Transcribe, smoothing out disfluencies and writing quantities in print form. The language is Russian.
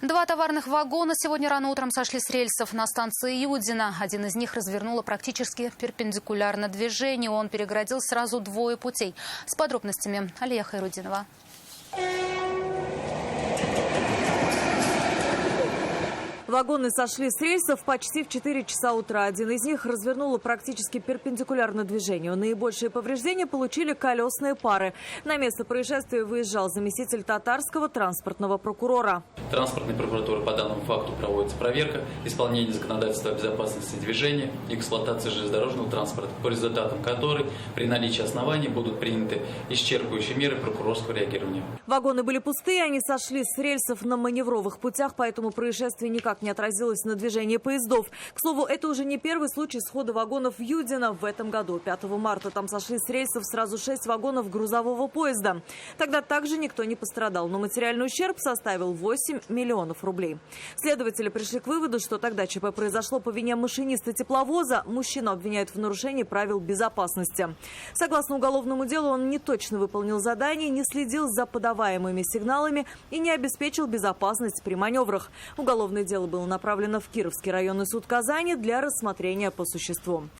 Два товарных вагона сегодня рано утром сошли с рельсов на станции Юдина. Один из них развернуло практически перпендикулярно движению. Он перегородил сразу двое путей. С подробностями Алия Хайрудинова. Вагоны сошли с рельсов почти в 4 часа утра. Один из них развернуло практически перпендикулярно движению. Наибольшие повреждения получили колесные пары. На место происшествия выезжал заместитель татарского транспортного прокурора. Транспортной прокуратурой по данному факту проводится проверка исполнения законодательства о безопасности движения и эксплуатации железнодорожного транспорта, по результатам которой при наличии оснований будут приняты исчерпывающие меры прокурорского реагирования. Вагоны были пустые, они сошли с рельсов на маневровых путях, поэтому происшествие никак не отразилось на движении поездов. К слову, это уже не первый случай схода вагонов в Юдино в этом году. 5 марта там сошли с рельсов сразу 6 вагонов грузового поезда. Тогда также никто не пострадал, но материальный ущерб составил 8 миллионов рублей. Следователи пришли к выводу, что тогда ЧП произошло по вине машиниста тепловоза. Мужчину обвиняют в нарушении правил безопасности. Согласно уголовному делу, он не точно выполнил задание, не следил за подаваемыми сигналами и не обеспечил безопасность при маневрах. Уголовное дело было направлено в Кировский районный суд Казани для рассмотрения по существу.